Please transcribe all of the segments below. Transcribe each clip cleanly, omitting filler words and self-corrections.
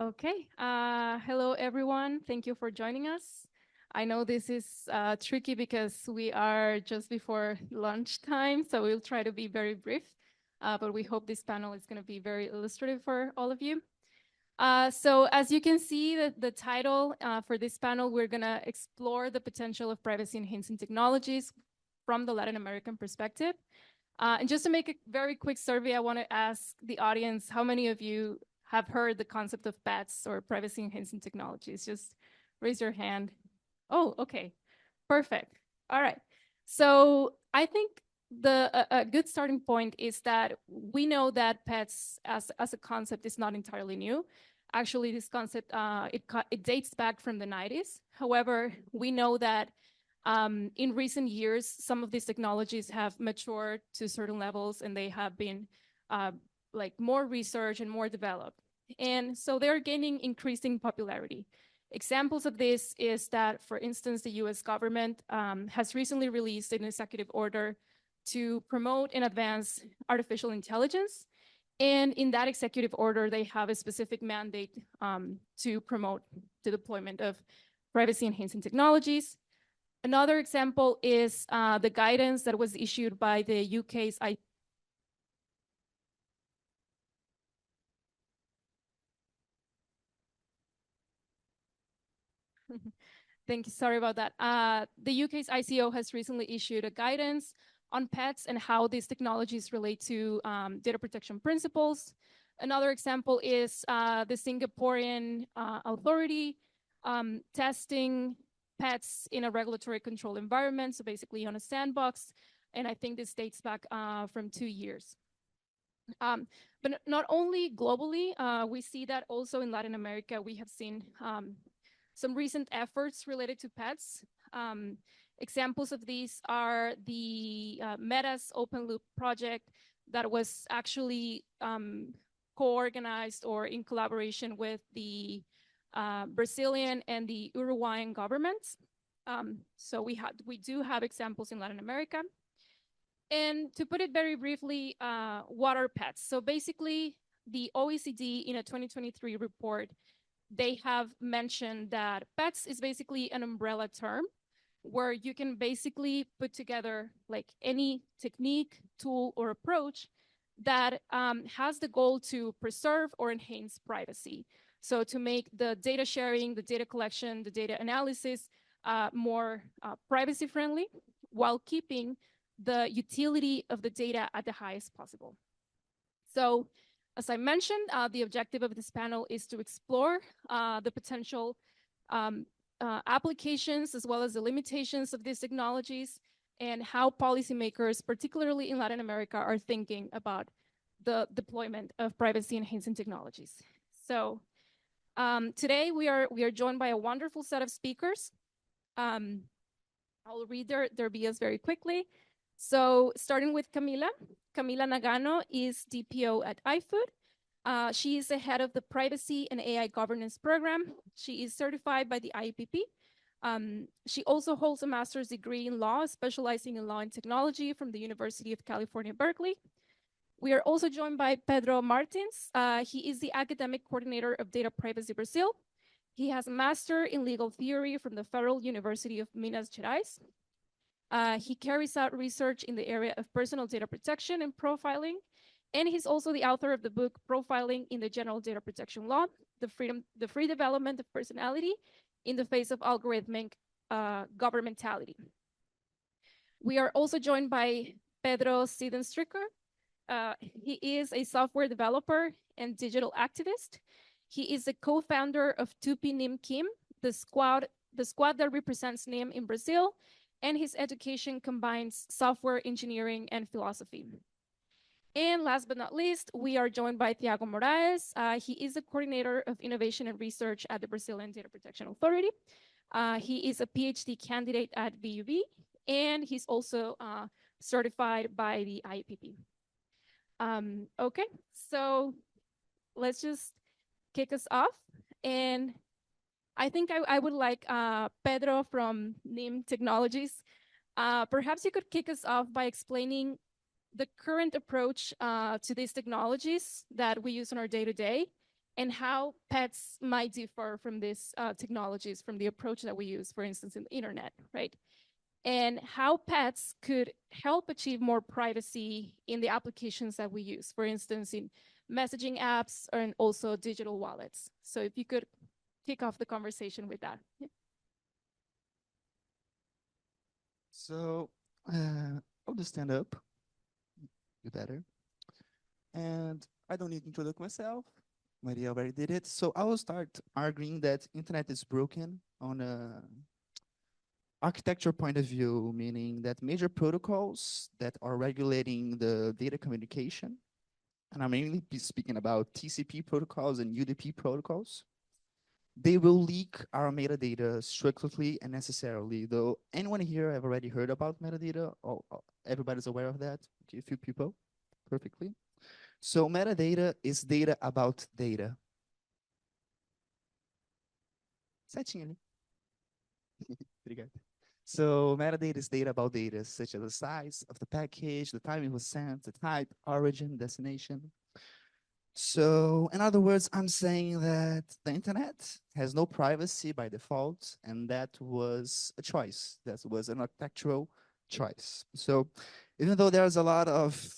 Okay. Hello, everyone. Thank you for joining us. I know this is tricky because we are just before lunchtime, so we'll try to be very brief, but we hope this panel is going to be very illustrative for all of you. So as you can see, the title for this panel, we're going to explore the potential of privacy-enhancing technologies from the Latin American perspective. And just to make a very quick survey, I want to ask the audience, how many of you have heard the concept of PETs or privacy-enhancing technologies? Just raise your hand. Oh, okay, perfect. All right. So I think a good starting point is that we know that PETs as a concept is not entirely new. Actually, this concept, it dates back from the 90s. However, we know that in recent years, some of these technologies have matured to certain levels and they have been like more research and more developed. And so they're gaining increasing popularity. Examples of this is that, for instance, the US government has recently released an executive order to promote and advance artificial intelligence. And in that executive order, they have a specific mandate to promote the deployment of privacy-enhancing technologies. Another example is the guidance that was issued by the UK's Thank you. Sorry about that. The UK's ICO has recently issued a guidance on pets and how these technologies relate to data protection principles. Another example is the Singaporean authority testing pets in a regulatory control environment, so basically on a sandbox. And I think this dates back from 2 years. But not only globally, we see that also in Latin America, we have seen some recent efforts related to pets. Examples of these are the Meta's Open Loop project that was actually co-organized or in collaboration with the Brazilian and the Uruguayan governments. So we do have examples in Latin America. And to put it very briefly, what are pets? So basically, the OECD in a 2023 report, they have mentioned that pets is basically an umbrella term where you can basically put together like any technique, tool, or approach that has the goal to preserve or enhance privacy. So to make the data sharing, the data collection, the data analysis more privacy friendly while keeping the utility of the data at the highest possible. So as I mentioned, the objective of this panel is to explore the potential applications as well as the limitations of these technologies and how policymakers, particularly in Latin America, are thinking about the deployment of privacy-enhancing technologies. So today we are joined by a wonderful set of speakers. I'll read their bios very quickly. So starting with Camila Nagano is DPO at iFood. She is the head of the Privacy and AI Governance Program. She is certified by the IPP. She also holds a master's degree in law, specializing in law and technology from the University of California, Berkeley. We are also joined by Pedro Martins. He is the academic coordinator of Data Privacy Brazil. He has a master in legal theory from the Federal University of Minas Gerais. He carries out research in the area of personal data protection and profiling, and he's also the author of the book Profiling in the General Data Protection Law, the free development of personality in the face of algorithmic governmentality. We are also joined by Pedro Siedenstricker. He is a software developer and digital activist. He is the co-founder of Tupi Nim Kim, the squad that represents NIM in Brazil, and his education combines software engineering and philosophy. And last but not least, we are joined by Thiago Moraes. He is the coordinator of innovation and research at the Brazilian Data Protection Authority. He is a PhD candidate at VUB, and he's also certified by the IPP. Okay, so let's just kick us off. And I think I would like Pedro from NIM Technologies. Perhaps you could kick us off by explaining the current approach to these technologies that we use in our day-to-day, and how pets might differ from these technologies, from the approach that we use, for instance, in the internet, right? And how pets could help achieve more privacy in the applications that we use, for instance, in messaging apps and also digital wallets. So if you could kick off the conversation with that. Yeah. So I'll just stand up, do better. And I don't need to introduce myself. Maria already did it. So I will start arguing that internet is broken on a architecture point of view, meaning that major protocols that are regulating the data communication, and I'm mainly speaking about TCP protocols and UDP protocols, they will leak our metadata structurally and necessarily. Though anyone here have already heard about metadata? Everybody's aware of that? Okay, a few people, perfectly. So metadata is data about data. Certinho ali. Obrigado. So metadata is data about data, such as the size of the package, the time it was sent, the type, origin, destination. So in other words, I'm saying that the internet has no privacy by default, and that was a choice. That was an architectural choice. So even though there's a lot of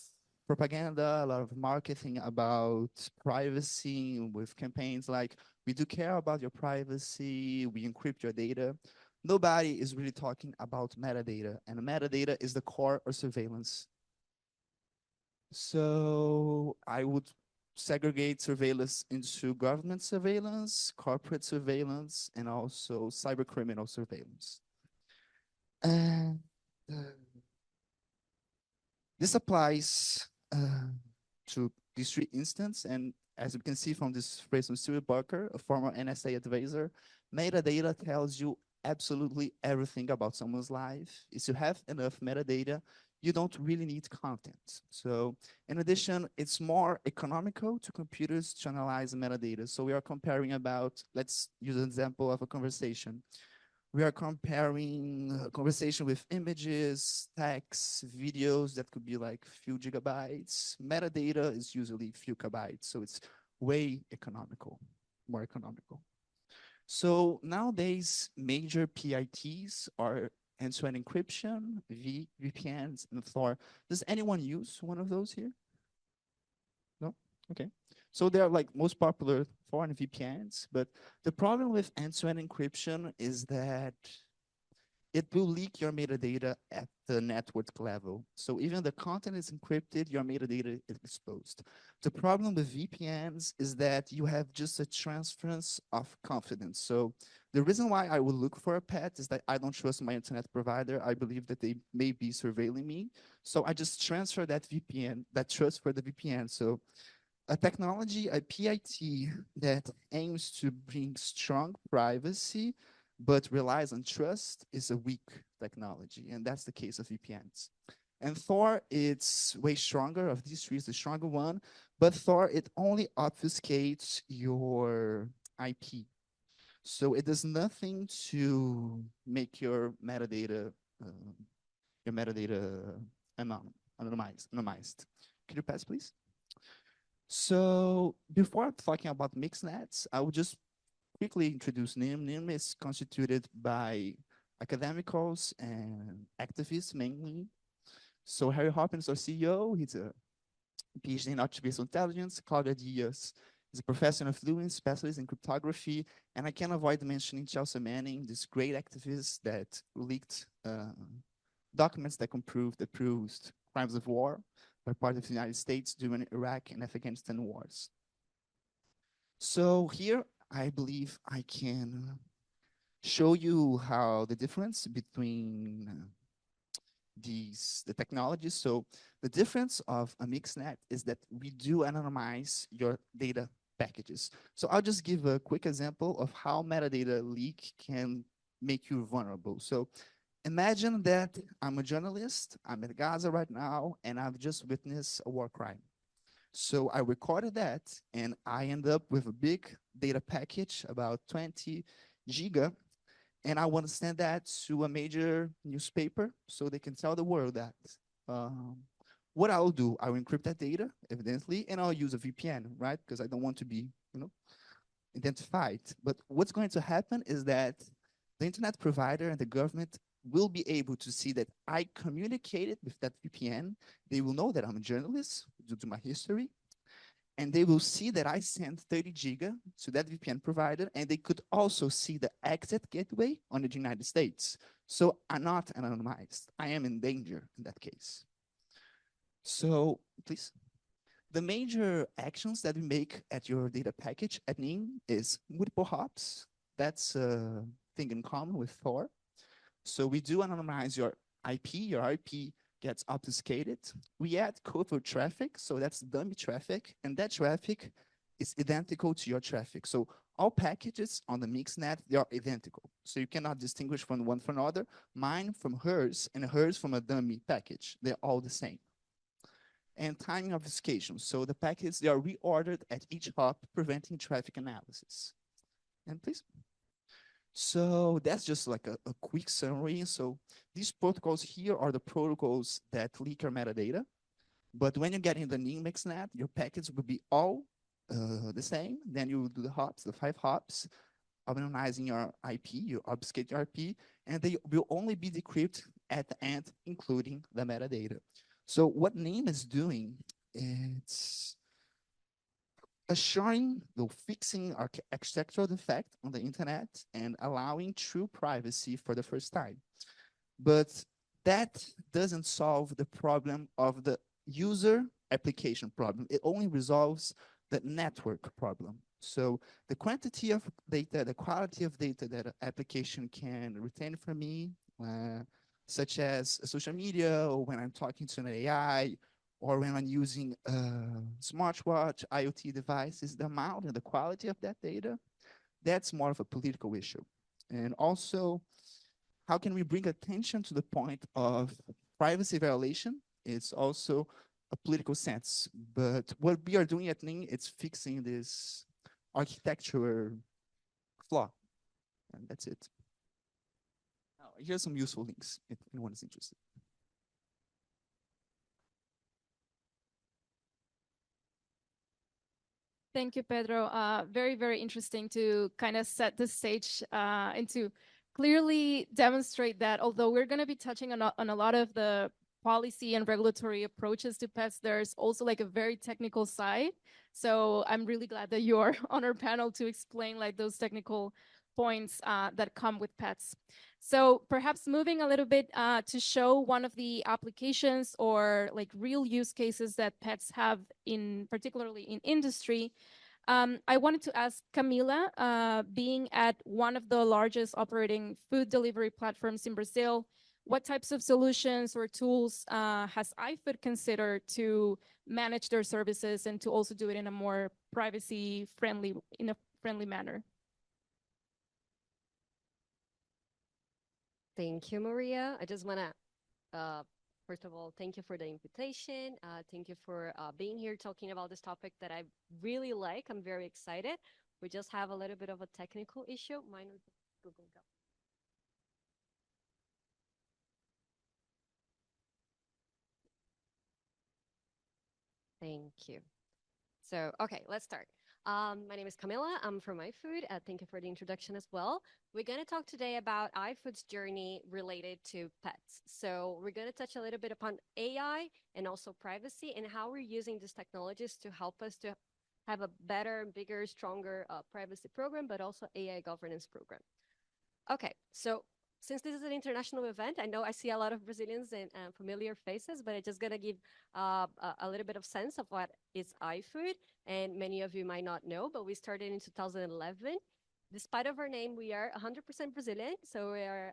propaganda, a lot of marketing about privacy with campaigns like, we do care about your privacy, we encrypt your data, nobody is really talking about metadata, and metadata is the core of surveillance. So I would segregate surveillance into government surveillance, corporate surveillance, and also cyber criminal surveillance. And this applies to these three instances. And as you can see from this phrase from Stuart Barker, a former NSA advisor, metadata tells you absolutely everything about someone's life. If you have enough metadata, you don't really need content. So in addition, it's more economical to computers to analyze metadata. So we are comparing about, let's use an example of a conversation. We are comparing a conversation with images, text, videos that could be like few gigabytes. Metadata is usually few kbytes, so it's way economical, more economical. So nowadays, major PITs are end-to-end encryption, VPNs, and Thor. Does anyone use one of those here? No? Okay. So they are like most popular foreign VPNs, but the problem with end-to-end encryption is that it will leak your metadata at the network level. So even the content is encrypted, your metadata is exposed. The problem with VPNs is that you have just a transference of confidence. So the reason why I would look for a pet is that I don't trust my internet provider. I believe that they may be surveilling me. So I just transfer that VPN, that trust for the VPN. So a technology, a PIT that aims to bring strong privacy but relies on trust is a weak technology, and that's the case of VPNs. And Thor, it's way stronger. Of these three, is the stronger one, but Thor, it only obfuscates your IP. So it does nothing to make your metadata anonymized. Could you pass, please? So before talking about mixed nets, I would just quickly introduce NIM. NIM is constituted by academicals and activists mainly. So Harry Hopkins, our CEO, he's a PhD in artificial intelligence. Claudia Diaz is a professor of fluence, specialist in cryptography. And I can't avoid mentioning Chelsea Manning, this great activist that leaked documents that proved crimes of war by part of the United States during Iraq and Afghanistan wars. So here, I believe I can show you how the difference between the technologies. So the difference of a mixed-net is that we do anonymize your data packages. So I'll just give a quick example of how metadata leak can make you vulnerable. So imagine that I'm a journalist, I'm at Gaza right now, and I've just witnessed a war crime. So I recorded that, and I end up with a big data package, about 20 giga, and I want to send that to a major newspaper so they can tell the world that. What I'll do, I'll encrypt that data, evidently, and I'll use a VPN, right? Because I don't want to be you know, identified. But what's going to happen is that the internet provider and the government will be able to see that I communicated with that VPN. They will know that I'm a journalist due to my history. And they will see that I sent 30 giga to that VPN provider, and they could also see the exit gateway on the United States. So I'm not anonymized. I am in danger in that case. So please. The major actions that we make at your data package at NIM is multiple hops. That's a thing in common with Thor. So we do anonymize your IP gets obfuscated. We add covert traffic, so that's dummy traffic, and that traffic is identical to your traffic. So all packages on the mixnet, they are identical. So you cannot distinguish from one from another, mine from hers, and hers from a dummy package. They're all the same. And timing obfuscation. So the packets, they are reordered at each hop, preventing traffic analysis. And please. So that's just like a quick summary. So these protocols here are the protocols that leak your metadata. But when you get in the NIM mixnet, your packets will be all the same. Then you do the hops, the 5 hops, anonymizing your IP, you obfuscate your IP, and they will only be decrypted at the end, including the metadata. So what NIM is doing, it's assuring the fixing architectural defect on the internet and allowing true privacy for the first time. But that doesn't solve the problem of the user application problem. It only resolves the network problem. So the quantity of data, the quality of data that an application can retain from me, such as social media, or when I'm talking to an AI, or when I'm using a smartwatch, IoT devices, the amount and the quality of that data, that's more of a political issue. And also, how can we bring attention to the point of privacy violation? It's also a political sense. But what we are doing at NIM, it's fixing this architectural flaw. And that's it. Now, here's some useful links if anyone is interested. Thank you, Pedro. Very, very interesting to kind of set the stage and to clearly demonstrate that although we're going to be touching on a lot of the policy and regulatory approaches to pets, there's also like a very technical side. So I'm really glad that you're on our panel to explain like those technical points that come with pets. So perhaps moving a little bit to show one of the applications or like real use cases that pets have in particularly in industry. I wanted to ask Camila, being at one of the largest operating food delivery platforms in Brazil, what types of solutions or tools has iFood considered to manage their services and to also do it in a more privacy friendly, in a friendly manner? Thank you, Maria. I just want to, first of all, thank you for the invitation. Thank you for being here talking about this topic that I really like. I'm very excited. We just have a little bit of a technical issue. Mine is Google Doc. Thank you. So, okay, let's start. My name is Camila. I'm from iFood. Thank you for the introduction as well. We're going to talk today about iFood's journey related to pets. So we're going to touch a little bit upon AI and also privacy and how we're using these technologies to help us to have a better, bigger, stronger privacy program, but also AI governance program. Okay, so since this is an international event, I know I see a lot of Brazilians and familiar faces, but I'm just going to give a little bit of sense of what is iFood. And many of you might not know, but we started in 2011. Despite of our name, we are 100% Brazilian. So we are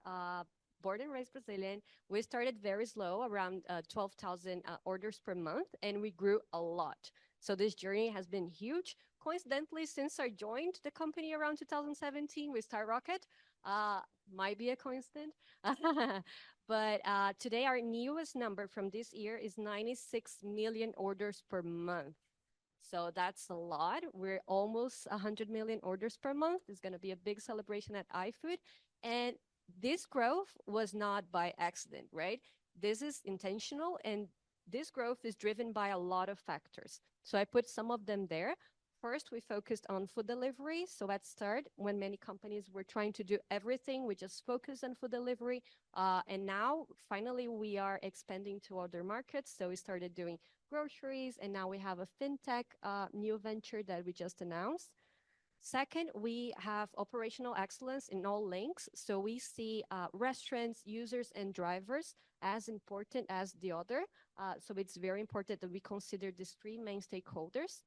born and raised Brazilian. We started very slow, around 12,000 orders per month, and we grew a lot. So this journey has been huge. Coincidentally, since I joined the company around 2017 with SkyRocket, might be a coincidence. But today our newest number from this year is 96 million orders per month. So that's a lot. We're almost 100 million orders per month. It's going to be a big celebration at iFood. And this growth was not by accident, right? This is intentional, and this growth is driven by a lot of factors. So I put some of them there. First, we focused on food delivery. So at start, when many companies were trying to do everything, we just focused on food delivery. And now, finally, we are expanding to other markets. So we started doing groceries, and now we have a fintech new venture that we just announced. Second, we have operational excellence in all links. So we see restaurants, users, and drivers as important as the other. So it's very important that we consider these three main stakeholders.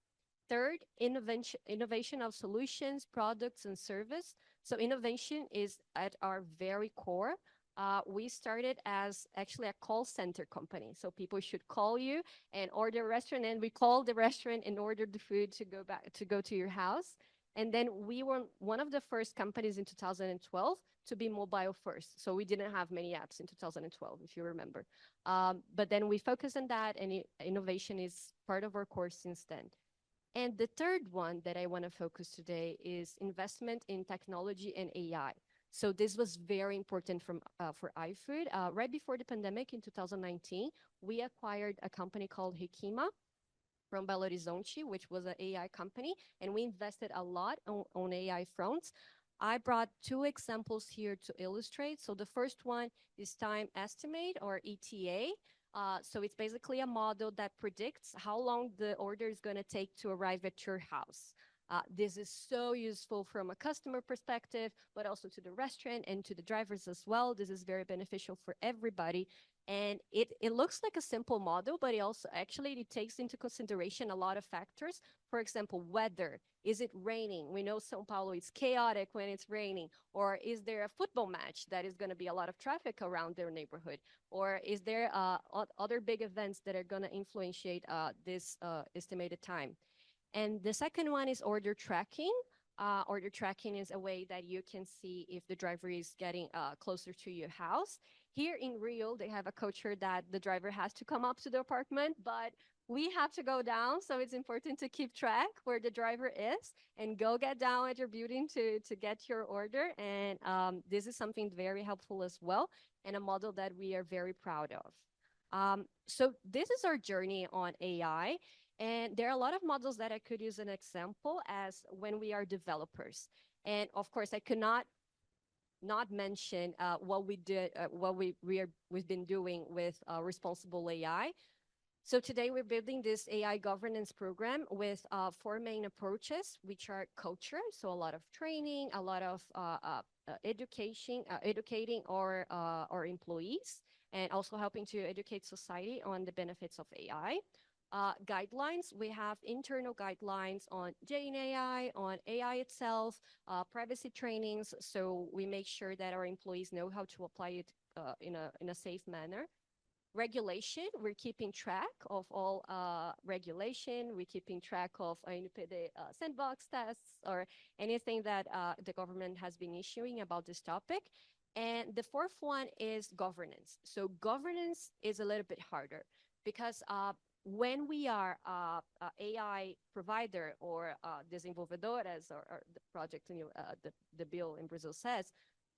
Third, innovation of solutions, products, and service. So innovation is at our very core. We started as actually a call center company. So people should call you and order a restaurant, and we call the restaurant and order the food to go to your house. And then we were one of the first companies in 2012 to be mobile first. So we didn't have many apps in 2012, if you remember. But then we focused on that, and innovation is part of our course since then. And the third one that I want to focus today is investment in technology and AI. So this was very important for iFood. Right before the pandemic in 2019, we acquired a company called Hikima from Belo Horizonte, which was an AI company, and we invested a lot on AI fronts. I brought two examples here to illustrate. So the first one is time estimate, or ETA. So it's basically a model that predicts how long the order is going to take to arrive at your house. This is so useful from a customer perspective, but also to the restaurant and to the drivers as well. This is very beneficial for everybody. And it looks like a simple model, but it takes into consideration a lot of factors. For example, weather. Is it raining? We know São Paulo is chaotic when it's raining. Or is there a football match that is going to be a lot of traffic around their neighborhood? Or is there other big events that are going to influence this estimated time? And the second one is order tracking. Order tracking is a way that you can see if the driver is getting closer to your house. Here in Rio, they have a culture that the driver has to come up to the apartment, but we have to go down. So it's important to keep track where the driver is and go get down at your building to get your order. And this is something very helpful as well, and a model that we are very proud of. So this is our journey on AI. And there are a lot of models that I could use an example as when we are developers. And of course, I could not mention what we did, we've been doing with responsible AI. So today we're building this AI governance program with 4 main approaches, which are culture, so a lot of training, a lot of educating our employees, and also helping to educate society on the benefits of AI. Guidelines, we have internal guidelines on Gen AI, on AI itself, privacy trainings, so we make sure that our employees know how to apply it in a safe manner. Regulation, we're keeping track of all regulation, we're keeping track of NPD sandbox tests or anything that the government has been issuing about this topic. And the fourth one is governance. So governance is a little bit harder because when we are a AI provider or desenvolvedoras, or the project, the bill in Brazil says,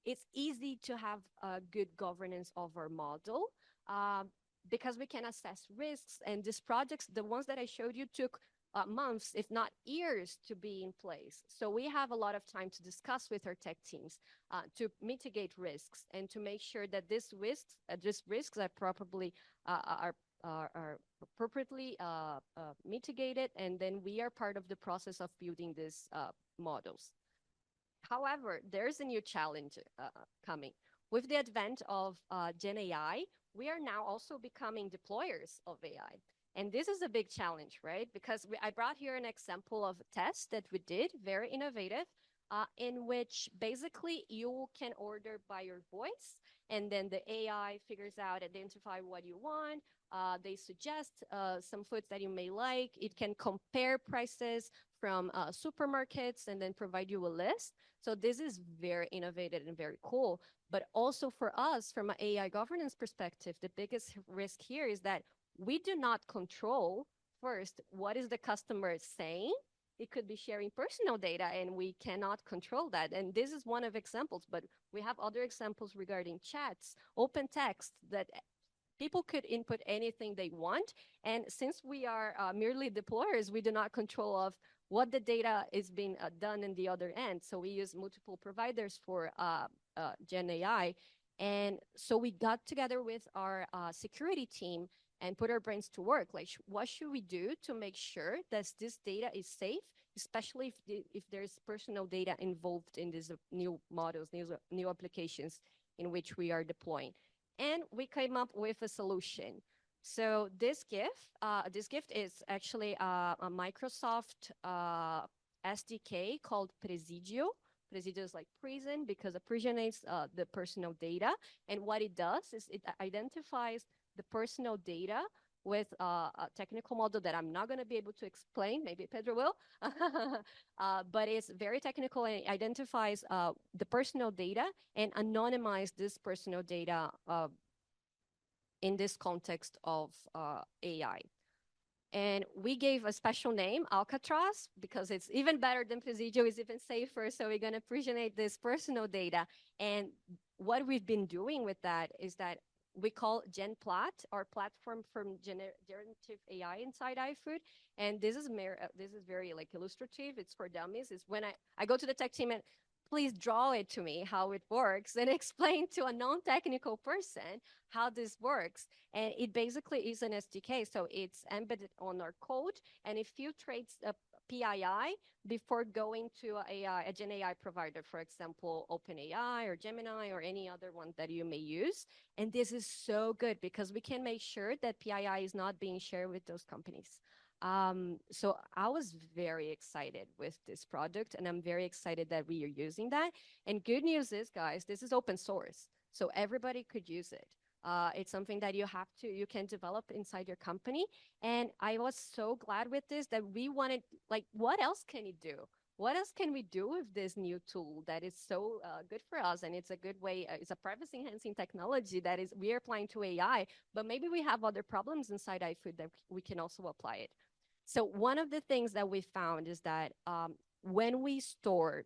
it's easy to have a good governance of our model because we can assess risks. And these projects, the ones that I showed you, took months, if not years, to be in place. So we have a lot of time to discuss with our tech teams to mitigate risks and to make sure that these risks are properly are appropriately mitigated, and then we are part of the process of building these models. However, there's a new challenge coming. With the advent of Gen AI, we are now also becoming deployers of AI. And this is a big challenge, right? Because I brought here an example of a test that we did, very innovative, in which basically you can order by your voice, and then the AI figures out, identify what you want. They suggest some foods that you may like. It can compare prices from supermarkets and then provide you a list. So this is very innovative and very cool. But also for us, from an AI governance perspective, the biggest risk here is that we do not control, first, what is the customer saying. It could be sharing personal data, and we cannot control that. And this is one of examples, but we have other examples regarding chats, open text, that people could input anything they want. And since we are merely deployers, we do not control of what the data is being done in the other end. So we use multiple providers for Gen AI. And so we got together with our security team and put our brains to work. Like, what should we do to make sure that this data is safe, especially if there's personal data involved in these new models, new applications in which we are deploying. And we came up with a solution. So this gift is actually a Microsoft SDK called Presidio. Presidio is like prison because it aprisionates the personal data. And what it does is it identifies the personal data with a technical model that I'm not going to be able to explain. Maybe Pedro will. But it's very technical and it identifies the personal data and anonymize this personal data in this context of AI. And we gave a special name, Alcatraz, because it's even better than Presidio, it's even safer. So we're going to aprisionate this personal data. And what we've been doing with that is that we call GenPlat, our platform from generative AI inside iFood. And this is very like illustrative. It's for dummies. It's when I go to the tech team and please draw it to me how it works and explain to a non-technical person how this works. And it basically is an SDK. So it's embedded on our code and it filtrates a PII before going to a Gen AI provider, for example, OpenAI or Gemini or any other one that you may use. And this is so good because we can make sure that PII is not being shared with those companies. So I was very excited with this product and I'm very excited that we are using that. And good news is, guys, this is open source. So everybody could use it. It's something that you can develop inside your company. And I was so glad with this that we wanted, like, what else can it do? What else can we do with this new tool that is so good for us? And it's a good way, it's a privacy enhancing technology that is, we are applying to AI, but maybe we have other problems inside iFood that we can also apply it. So one of the things that we found is that when we store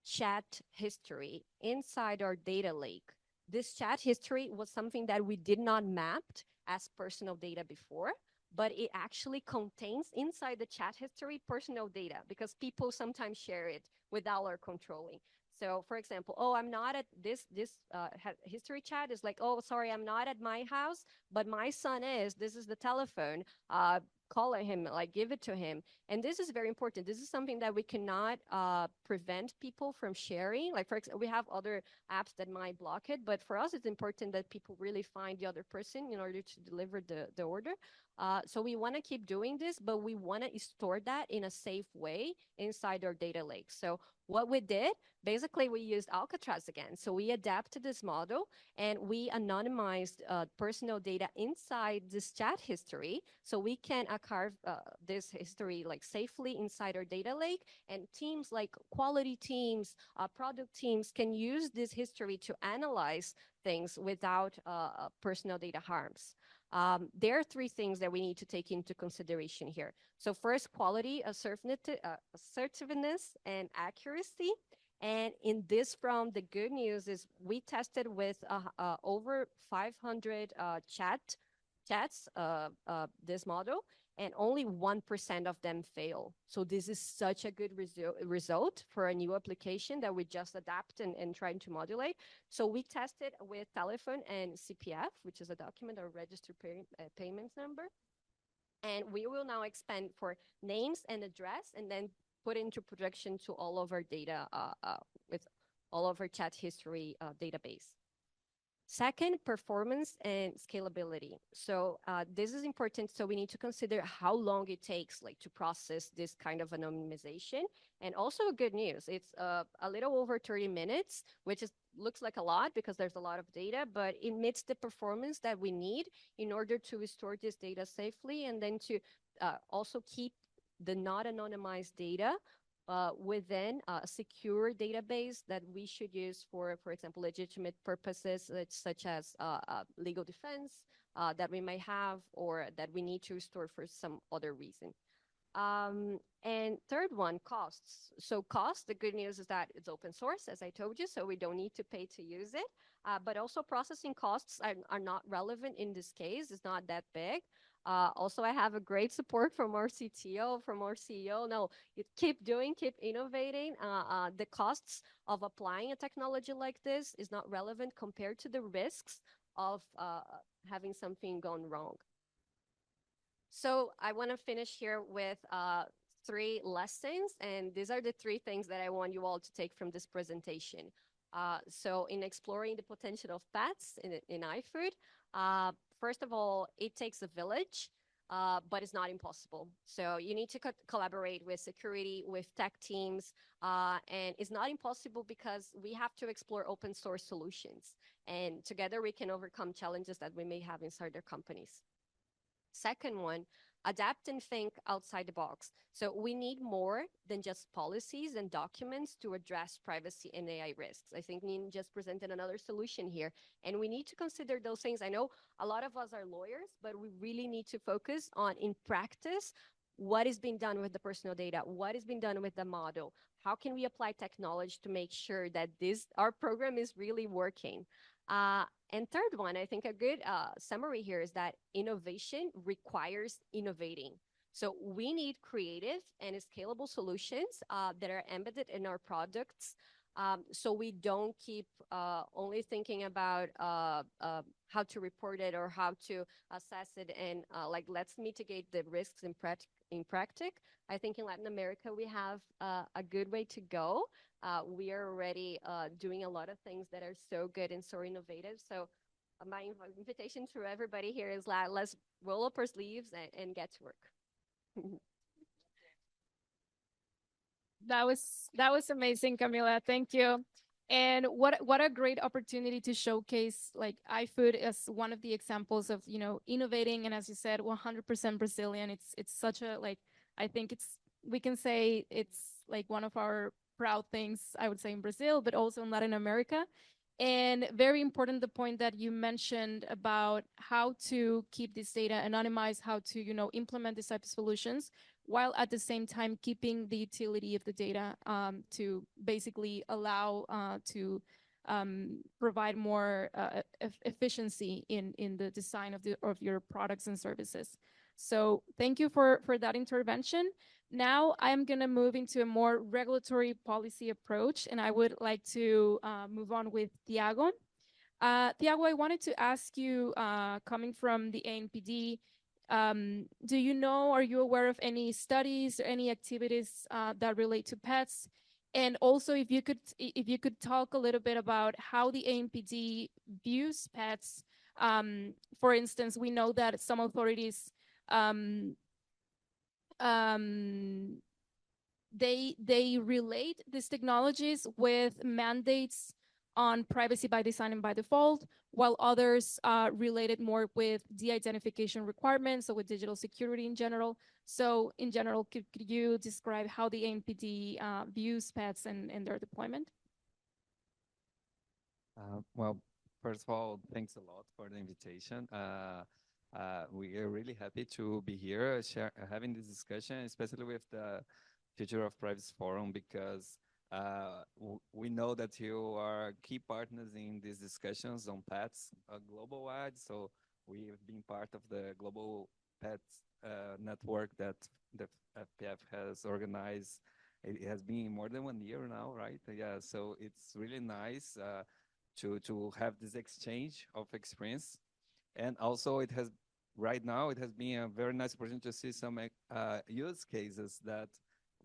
chat history inside our data lake, this chat history was something that we did not map as personal data before, but it actually contains inside the chat history personal data because people sometimes share it without our controlling. So for example, oh, I'm not at this history chat is like, oh, sorry, I'm not at my house, but my son is, this is the telephone, call him, like give it to him. And this is very important. This is something that we cannot prevent people from sharing. Like for example, we have other apps that might block it, but for us, it's important that people really find the other person in order to deliver the order. So we want to keep doing this, but we want to store that in a safe way inside our data lake. So what we did, basically we used Alcatraz again. So we adapted this model and we anonymized personal data inside this chat history. So we can archive this history like safely inside our data lake, and teams like quality teams, product teams can use this history to analyze things without personal data harms. There are three things that we need to take into consideration here. So first, quality, assertiveness, and accuracy. And in this round, the good news is we tested with over 500 chats, this model, and only 1% of them fail. So this is such a good result for a new application that we just adapt and trying to modulate. So we tested with telephone and CPF, which is a document or registered payments number. And we will now expand for names and address and then put into production to all of our data with all of our chat history database. Second, performance and scalability. So this is important. So we need to consider how long it takes like to process this kind of anonymization. And also good news, it's a little over 30 minutes, which looks like a lot because there's a lot of data, but it meets the performance that we need in order to store this data safely and then to also keep the not anonymized data within a secure database that we should use for example, legitimate purposes such as legal defense that we may have or that we need to store for some other reason. And third one, costs. So cost, the good news is that it's open source, as I told you, so we don't need to pay to use it. But also processing costs are not relevant in this case. It's not that big. Also, I have a great support from our CTO, from our CEO. No, you keep doing, keep innovating. The costs of applying a technology like this is not relevant compared to the risks of having something gone wrong. So I want to finish here with 3 lessons, and these are the 3 things that I want you all to take from this presentation. So in exploring the potential of pets in iFood, first of all, it takes a village, but it's not impossible. So you need to collaborate with security, with tech teams, and it's not impossible because we have to explore open source solutions. And together we can overcome challenges that we may have inside their companies. Second one, adapt and think outside the box. So we need more than just policies and documents to address privacy and AI risks. I think Nin just presented another solution here, and we need to consider those things. I know a lot of us are lawyers, but we really need to focus on, in practice, what is being done with the personal data, what is being done with the model, how can we apply technology to make sure that our program is really working. And third one, I think a good summary here is that innovation requires innovating. So we need creative and scalable solutions that are embedded in our products, so we don't keep only thinking about how to report it or how to assess it and like let's mitigate the risks in practice. I think in Latin America we have a good way to go. We are already doing a lot of things that are so good and so innovative. So my invitation to everybody here is let's roll up our sleeves and get to work. That was amazing, Camila. Thank you. And what a great opportunity to showcase like iFood as one of the examples of, you know, innovating. And as you said, 100% Brazilian. It's such a, like, I think we can say it's like one of our proud things, I would say, in Brazil, but also in Latin America. And very important, the point that you mentioned about how to keep this data anonymized, how to, you know, implement these types of solutions, while at the same time keeping the utility of the data to basically allow to provide more efficiency in the design of your products and services. So thank you for that intervention. Now I'm going to move into a more regulatory policy approach, and I would like to move on with Tiago. Tiago, I wanted to ask you, coming from the ANPD, do you know, are you aware of any studies or any activities that relate to pets? And also, if you could talk a little bit about how the ANPD views pets. For instance, we know that some authorities they relate these technologies with mandates on privacy by design and by default, while others relate it more with de-identification requirements, so with digital security in general. So in general, could you describe how the ANPD views pets and their deployment? Well, first of all, thanks a lot for the invitation. We are really happy to be here having this discussion, especially with the Future of Privacy Forum, because we know that you are key partners in these discussions on pets global-wide. So we have been part of the global pets network that the FPF has organized. It has been more than 1 year now, right? Yeah, so it's really nice to have this exchange of experience. And also right now it has been a very nice opportunity to see some use cases that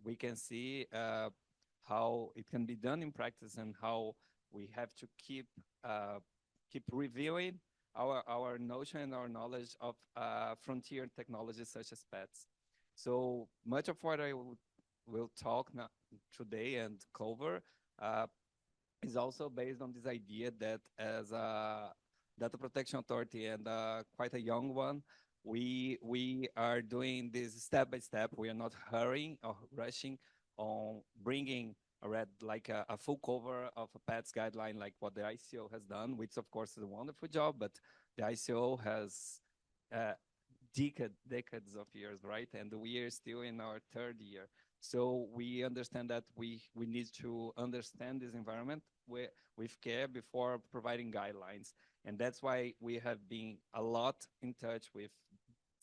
we can see how it can be done in practice and how we have to keep reviewing our notion and our knowledge of frontier technologies such as pets. So much of what I will talk today and cover is also based on this idea that as a data protection authority and quite a young one, we are doing this step by step. We are not hurrying or rushing on bringing a full cover of a PETS guideline like what the ICO has done, which of course is a wonderful job, but the ICO has decades of years, right? And we are still in our third year. So we understand that we need to understand this environment with care before providing guidelines. And that's why we have been a lot in touch with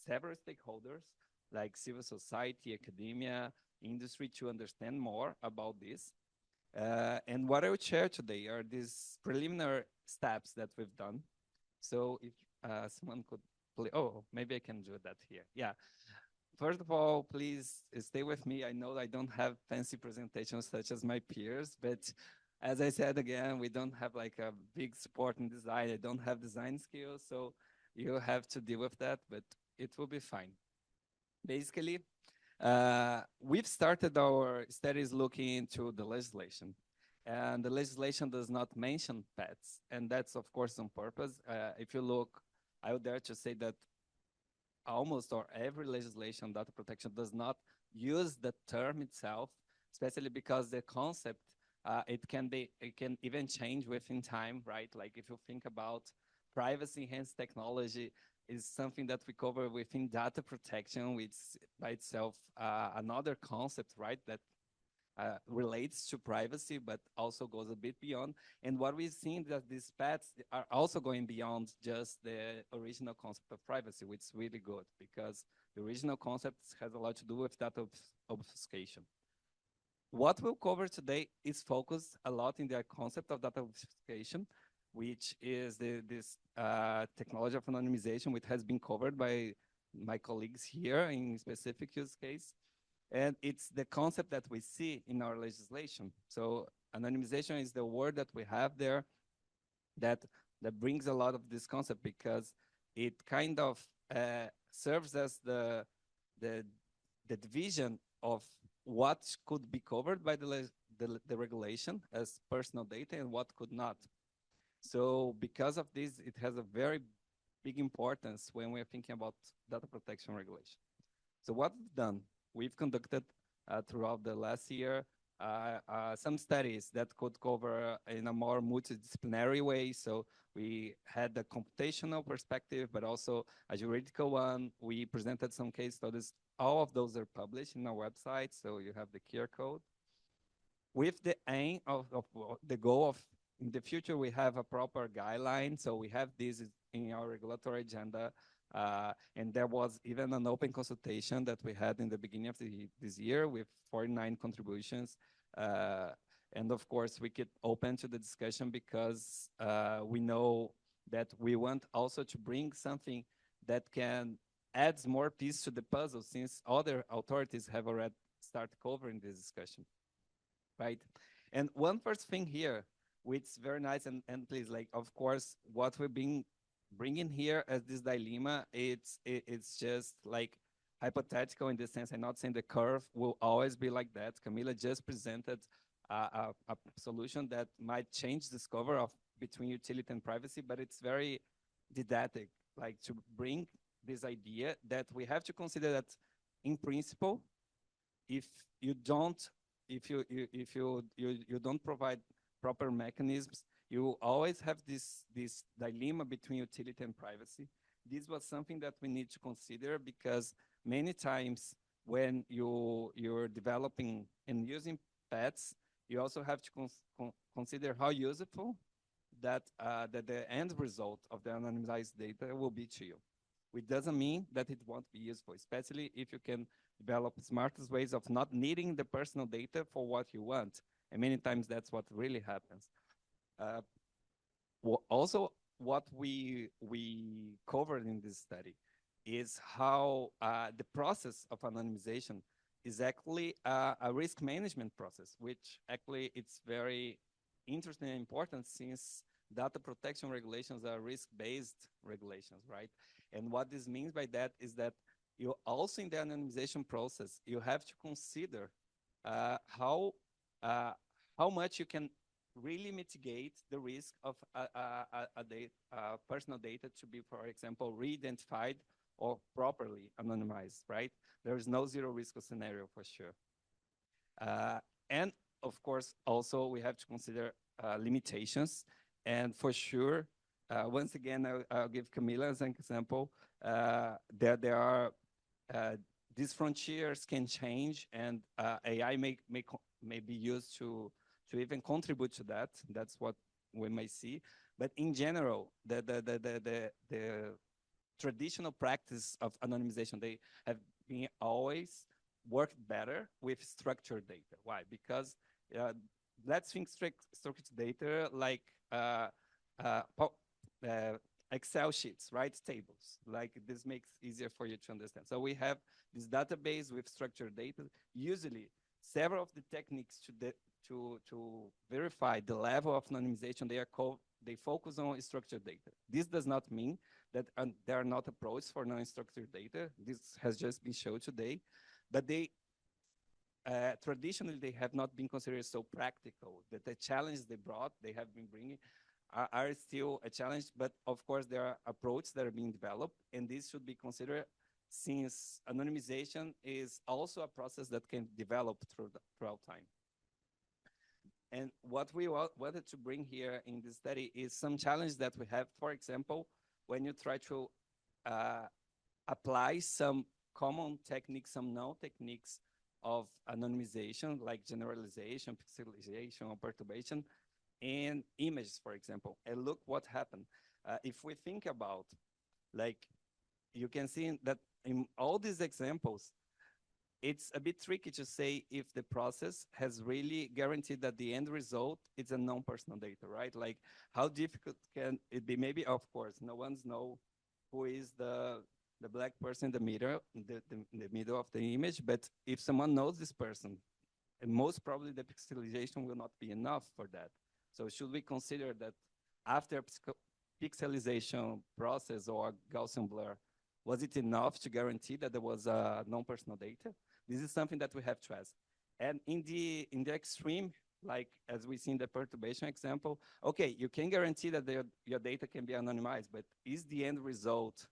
several stakeholders like civil society, academia, industry to understand more about this. And what I would share today are these preliminary steps that we've done. So if someone could play, oh, maybe I can do that here. Yeah. First of all, please stay with me. I know I don't have fancy presentations such as my peers, but as I said again, we don't have like a big support in design. I don't have design skills, so you have to deal with that, but it will be fine. Basically, we've started our studies looking into the legislation. And the legislation does not mention pets, and that's of course on purpose. If you look, I would dare to say that almost or every legislation data protection does not use the term itself, especially because the concept, it can even change within time, right? Like if you think about privacy enhanced technology is something that we cover within data protection, which by itself another concept, right? That relates to privacy, but also goes a bit beyond. And what we've seen that these pets are also going beyond just the original concept of privacy, which is really good because the original concept has a lot to do with data obfuscation. What we'll cover today is focused a lot in the concept of data obfuscation, which is this technology of anonymization, which has been covered by my colleagues here in specific use case. And it's the concept that we see in our legislation. So anonymization is the word that we have there that brings a lot of this concept because it kind of serves as the division of what could be covered by the regulation as personal data and what could not. So because of this, it has a very big importance when we're thinking about data protection regulation. So what we've done, we've conducted throughout the last year some studies that could cover in a more multidisciplinary way. So we had the computational perspective, but also a juridical one. We presented some case studies. All of those are published in our website, so you have the QR code. With the aim of the goal of, in the future, we have a proper guideline. So we have this in our regulatory agenda. And there was even an open consultation that we had in the beginning of this year with 49 contributions. And of course, we keep open to the discussion because we know that we want also to bring something that can add more piece to the puzzle since other authorities have already started covering this discussion, right? And one first thing here, which is very nice, and please, like, of course, what we've been bringing here as this dilemma, it's just like hypothetical in the sense, I'm not saying the curve will always be like that. Camila just presented a solution that might change the cover of between utility and privacy, but it's very didactic, like to bring this idea that we have to consider that in principle, if you don't provide proper mechanisms, you always have this dilemma between utility and privacy. This was something that we need to consider because many times when you're developing and using pets, you also have to consider how useful that the end result of the anonymized data will be to you. Which doesn't mean that it won't be useful, especially if you can develop smartest ways of not needing the personal data for what you want. And many times that's what really happens. Also, what we covered in this study is how the process of anonymization is actually a risk management process, which actually it's very interesting and important since data protection regulations are risk-based regulations, right? And what this means by that is that you also in the anonymization process, you have to consider how much you can really mitigate the risk of personal data to be, for example, re-identified or properly anonymized, right? There is no zero risk scenario for sure. And of course, also we have to consider limitations. And for sure, once again, I'll give Camila as an example. there are these frontiers can change, and AI may be used to even contribute to that. That's what we may see. But in general, the traditional practice of anonymization, they have been always worked better with structured data. Why? Because let's think structured data like Excel sheets, right? Tables. Like this makes easier for you to understand. So we have this database with structured data. Usually, several of the techniques to verify the level of anonymization, they focus on structured data. This does not mean that there are not approaches for non-structured data. This has just been shown today, but they traditionally they have not been considered so practical. That the challenges they have been bringing are still a challenge, but of course there are approaches that are being developed, and this should be considered since anonymization is also a process that can develop throughout time. And what we wanted to bring here in this study is some challenges that we have. For example, when you try to apply some common techniques, some known techniques of anonymization, like generalization, pixelization, or perturbation, in images, for example, and look what happened. If we think about, like, you can see that in all these examples, it's a bit tricky to say if the process has really guaranteed that the end result is a non-personal data, right? Like, how difficult can it be? Maybe, of course, no one's know who is the black person in the middle, in the middle of the image, but if someone knows this person, and most probably the pixelization will not be enough for that. So should we consider that after pixelization process or Gaussian blur, was it enough to guarantee that there was non-personal data? This is something that we have to ask. And in the extreme, like as we see in the perturbation example, okay, you can guarantee that your data can be anonymized, but is the end result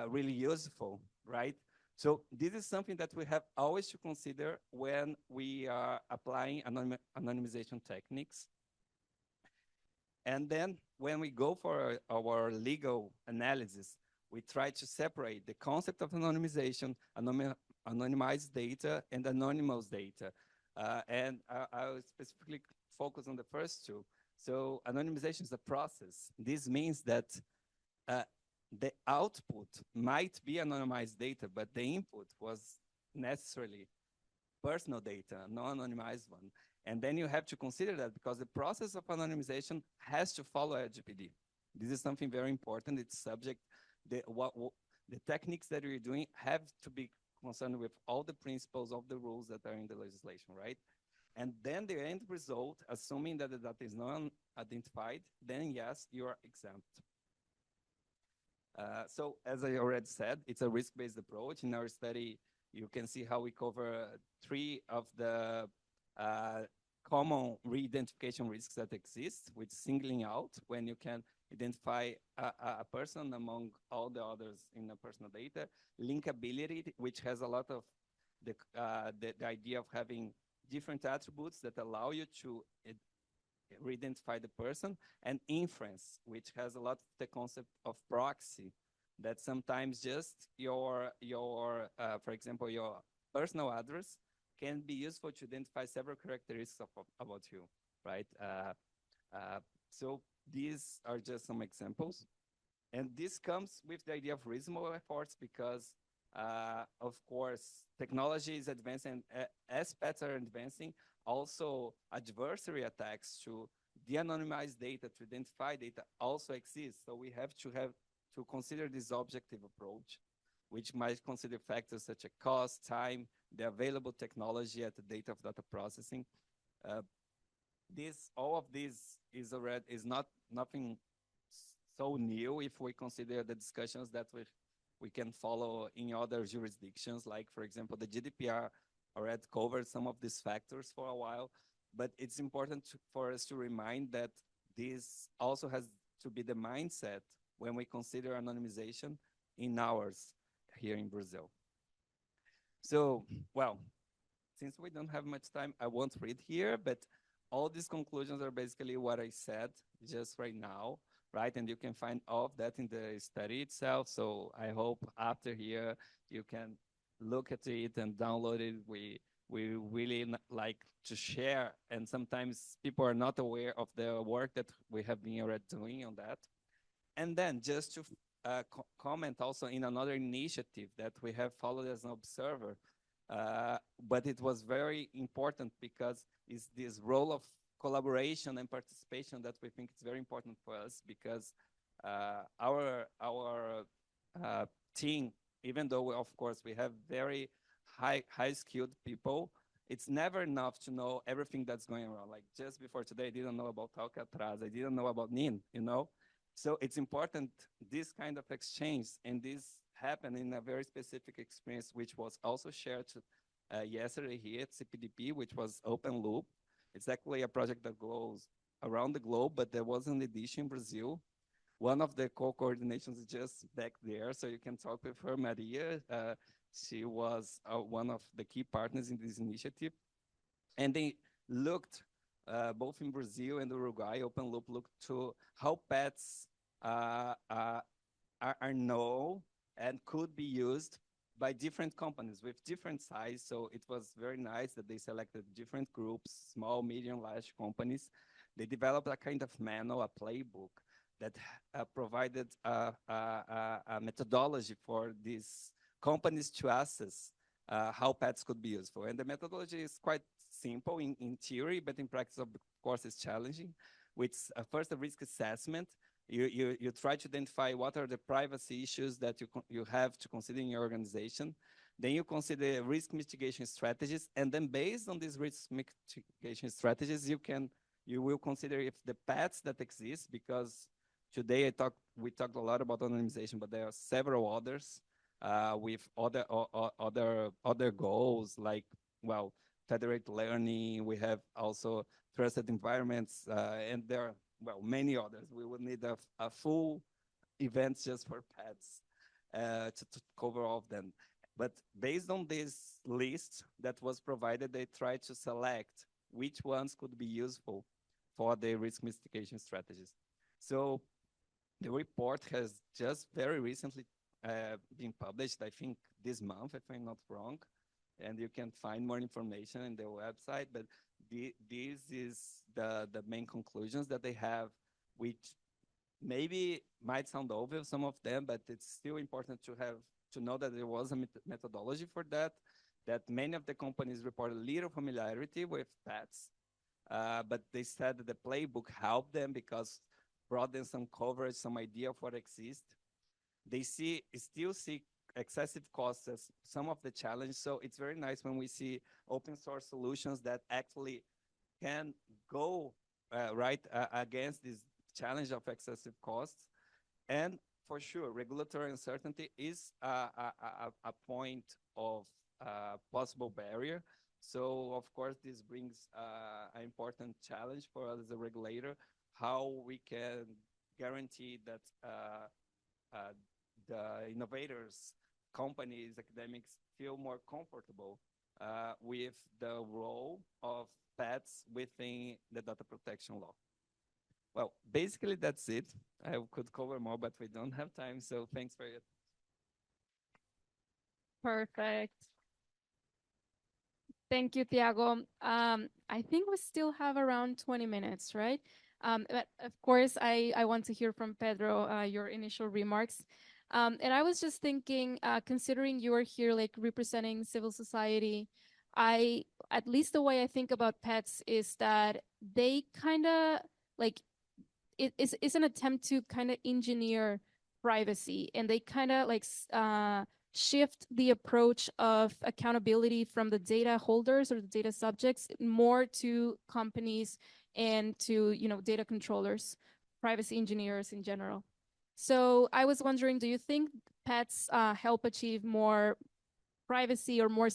really useful, right? So this is something that we have always to consider when we are applying anonymization techniques. And then when we go for our legal analysis, we try to separate the concept of anonymization, anonymized data, and anonymous data. And I will specifically focus on the first two. So anonymization is a process. This means that the output might be anonymized data, but the input was necessarily personal data, non-anonymized one. And then you have to consider that because the process of anonymization has to follow LGPD. This is something very important. It's subject, the techniques that we're doing have to be concerned with all the principles of the rules that are in the legislation, right? And then the end result, assuming that the data is not identified, then yes, you are exempt. So as I already said, it's a risk-based approach. In our study, you can see how we cover 3 of the common re-identification risks that exist, with singling out when you can identify a person among all the others in a personal data, linkability, which has a lot of the idea of having different attributes that allow you to re-identify the person, and inference, which has a lot of the concept of proxy, that sometimes just your for example, your personal address can be useful to identify several characteristics about you, right? So these are just some examples. And this comes with the idea of reasonable efforts because, of course, technology is advancing, as pets are advancing, also adversary attacks to de-anonymize data, to identify data also exist. So we have to consider this objective approach, which might consider factors such as cost, time, the available technology at the date of data processing. All of this is not nothing so new if we consider the discussions that we can follow in other jurisdictions, like, for example, the GDPR already covered some of these factors for a while, but it's important for us to remind that this also has to be the mindset when we consider anonymization in ours here in Brazil. So, well, since we don't have much time, I won't read here, but all these conclusions are basically what I said just right now. right? And you can find all of that in the study itself. So I hope after here you can look at it and download it. We really like to share, and sometimes people are not aware of the work that we have been already doing on that. And then just to comment also in another initiative that we have followed as an observer, but it was very important because it's this role of collaboration and participation that we think is very important for us, because our team, even though we, of course we have very high skilled people, it's never enough to know everything that's going on. Like just before today, I didn't know about Alcatraz, I didn't know about NIN, you know? So it's important, this kind of exchange, and this happened in a very specific experience, which was also shared yesterday here at CPDP, which was Open Loop. It's actually a project that goes around the globe, but there was an edition in Brazil. One of the co-coordinations is just back there, so you can talk with her, Maria. She was one of the key partners in this initiative. And they looked, both in Brazil and Uruguay, Open Loop looked to how pets are known and could be used by different companies with different size. So it was very nice that they selected different groups, small, medium, large companies. They developed a kind of manual, a playbook that provided a methodology for these companies to assess how pets could be useful. And the methodology is quite simple in theory, but in practice, of course, it's challenging. With first a risk assessment, you try to identify what are the privacy issues that you have to consider in your organization. Then you consider risk mitigation strategies, and then based on these risk mitigation strategies, you will consider if the pets that exist, because today we talked a lot about anonymization, but there are several others with other goals, like, well, federated learning. We have also trusted environments, and there are, well, many others. We would need a full event just for pets to cover all of them. But based on this list that was provided, they tried to select which ones could be useful for the risk mitigation strategies. So the report has just very recently been published, I think this month, if I'm not wrong, and you can find more information in their website. But this is the main conclusions that they have, which maybe might sound obvious, some of them, but it's still important to know that there was a methodology for that many of the companies reported little familiarity with pets, but they said that the playbook helped them because brought them some coverage, some idea of what exists. They still see excessive costs as some of the challenge. So it's very nice when we see open source solutions that actually can go against this challenge of excessive costs. And for sure, regulatory uncertainty is a point of possible barrier. So of course, this brings an important challenge for us as a regulator, how we can guarantee that the innovators, companies, academics feel more comfortable with the role of pets within the data protection law. Well, basically that's it. I could cover more, but we don't have time, so thanks for it. Perfect. Thank you, Thiago. I think we still have around 20 minutes, right? But of course, I want to hear from Pedro, your initial remarks. And I was just thinking, considering you are here, like representing civil society, at least the way I think about pets is that they kind of like, it's an attempt to kind of engineer privacy, and they kind of like shift the approach of accountability from the data holders or the data subjects more to companies and to, data controllers, privacy engineers in general. So I was wondering, do you think pets help achieve more privacy or more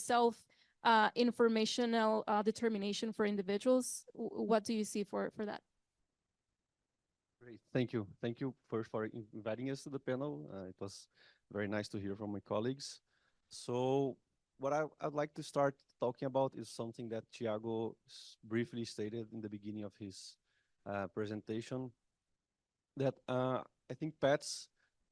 informational determination for individuals? What do you see for that? Great, thank you. Thank you first for inviting us to the panel. It was very nice to hear from my colleagues. So what I'd like to start talking about is something that Thiago briefly stated in the beginning of his presentation. that I think pets,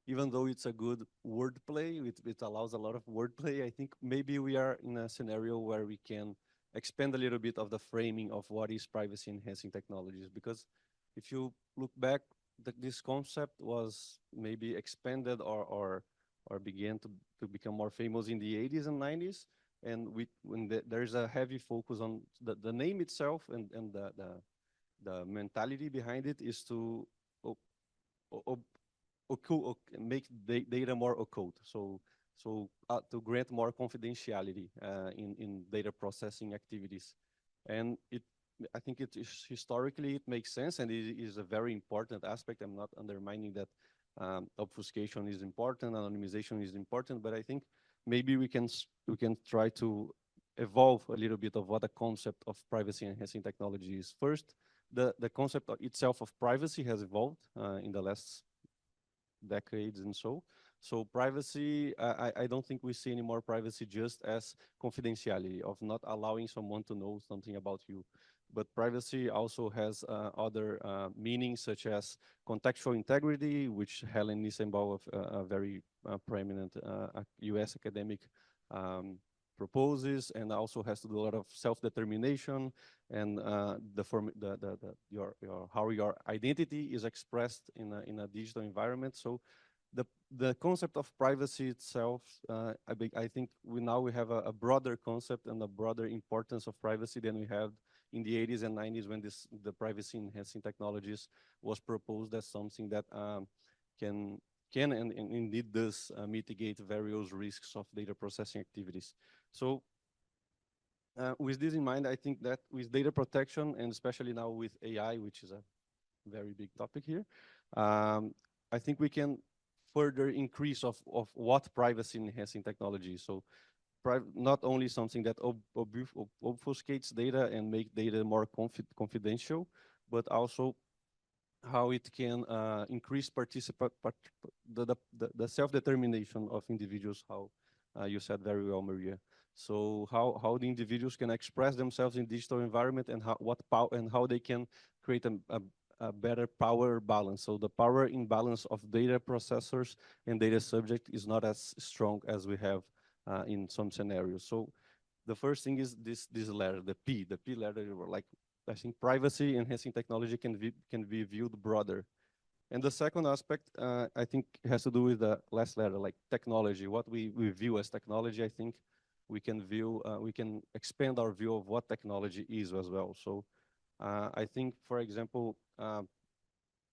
even though it's a good wordplay, it allows a lot of wordplay, I think maybe we are in a scenario where we can expand a little bit of the framing of what is privacy enhancing technologies. Because if you look back, this concept was maybe expanded or began to become more famous in the 80s and 90s. And there's a heavy focus on the name itself and the mentality behind it is to make data more occult. So to grant more confidentiality in data processing activities. And I think it is historically it makes sense, and it is a very important aspect. I'm not undermining that obfuscation is important, anonymization is important, but I think maybe we can try to evolve a little bit of what the concept of privacy enhancing technology is. First, the concept itself of privacy has evolved in the last decades and so. So privacy, I don't think we see any more privacy just as confidentiality of not allowing someone to know something about you. But privacy also has other meanings such as contextual integrity, which Helen Nissenbaum, a very prominent US academic, proposes, and also has to do a lot of self-determination and how your identity is expressed in a digital environment. So the concept of privacy itself, I think we have a broader concept and a broader importance of privacy than we had in the 80s and 90s when the privacy enhancing technologies was proposed as something that can and indeed does mitigate various risks of data processing activities. So with this in mind, I think that with data protection, and especially now with AI, which is a very big topic here, I think we can further increase of what privacy enhancing technology is. So not only something that obfuscates data and make data more confidential, but also how it can increase the self-determination of individuals, how you said very well, Maria. So how the individuals can express themselves in digital environment and how they can create a better power balance. So the power imbalance of data processors and data subject is not as strong as we have in some scenarios. So the first thing is this letter, the P letter, like I think privacy enhancing technology can be viewed broader. And the second aspect, I think, has to do with the last letter, like technology. What we view as technology, I think we can expand our view of what technology is as well. So I think, for example,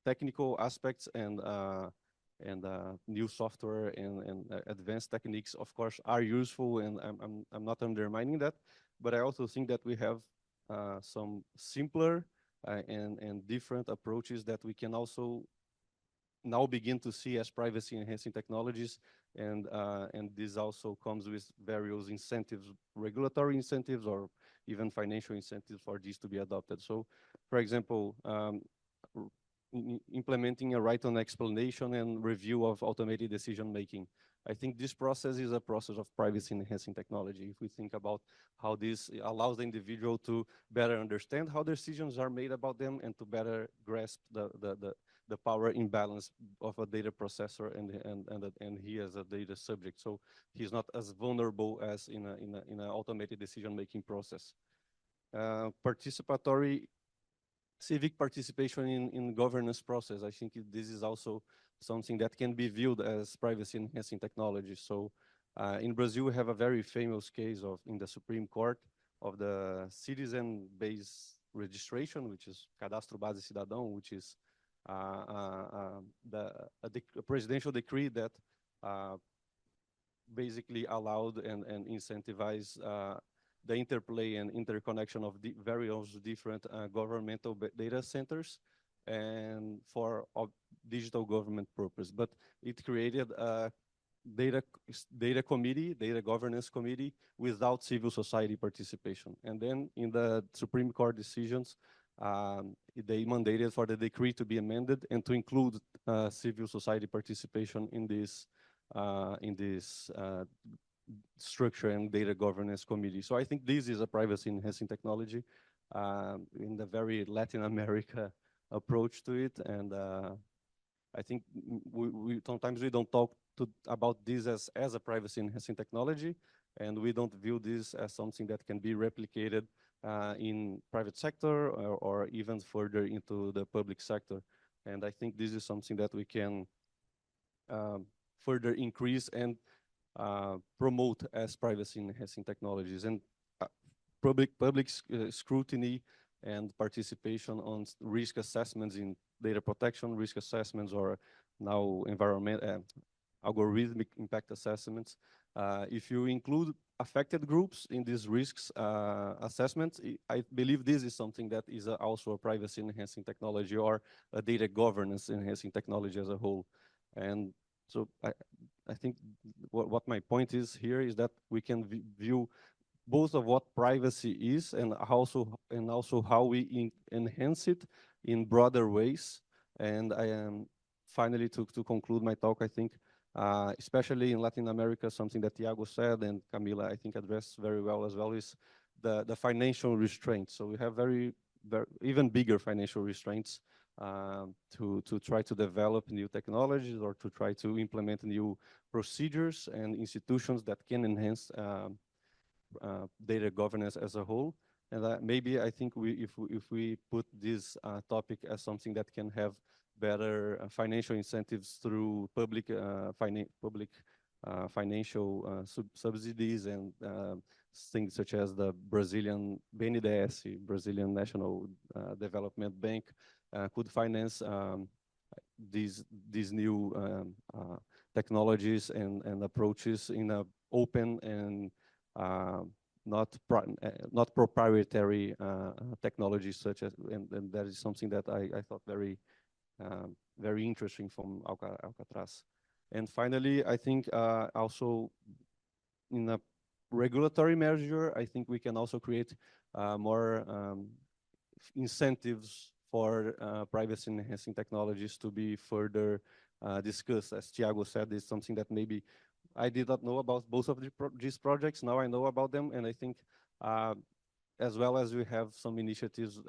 technical aspects and new software and advanced techniques, of course, are useful, and I'm not undermining that. But I also think that we have some simpler and different approaches that we can also now begin to see as privacy enhancing technologies, and this also comes with various incentives, regulatory incentives, or even financial incentives for these to be adopted. So, for example, implementing a right on explanation and review of automated decision making. I think this process is a process of privacy enhancing technology. If we think about how this allows the individual to better understand how decisions are made about them and to better grasp the power imbalance of a data processor and he as a data subject. So he's not as vulnerable as in an automated decision making process. Participatory civic participation in governance process. I think this is also something that can be viewed as privacy enhancing technology. So in Brazil, we have a very famous case in the Supreme Court of the citizen-based registration, which is Cadastro Base Cidadão, which is a presidential decree that basically allowed and incentivized the interplay and interconnection of the various different governmental data centers and for digital government purpose. But it created a data committee, data governance committee without civil society participation. And then in the Supreme Court decisions, they mandated for the decree to be amended and to include civil society participation in this structure and data governance committee. So I think this is a privacy enhancing technology in the very Latin America approach to it. And I think we sometimes we don't talk about this as a privacy enhancing technology, and we don't view this as something that can be replicated in private sector or even further into the public sector. And I think this is something that we can further increase and promote as privacy enhancing technologies. And public scrutiny and participation on risk assessments in data protection, risk assessments, or now algorithmic impact assessments. If you include affected groups in these risks assessments, I believe this is something that is also a privacy enhancing technology or a data governance enhancing technology as a whole. And so I think what my point is here is that we can view both of what privacy is and also how we enhance it in broader ways. And I am finally to conclude my talk, I think, especially in Latin America, something that Tiago said and Camila, I think, addressed very well as well, is the financial restraints. So we have very even bigger financial restraints to try to develop new technologies or to try to implement new procedures and institutions that can enhance data governance as a whole. And maybe I think if we put this topic as something that can have better financial incentives through public financial subsidies and things such as the Brazilian BNDES, Brazilian National Development Bank, could finance these new technologies and approaches in an open and not proprietary technologies such as, and that is something that I thought very interesting from Alcatraz. And finally, I think also in a regulatory measure, I think we can also create more incentives for privacy enhancing technologies to be further discussed. As Tiago said, is something that maybe I did not know about both of these projects. Now I know about them, and I think as well as we have some initiatives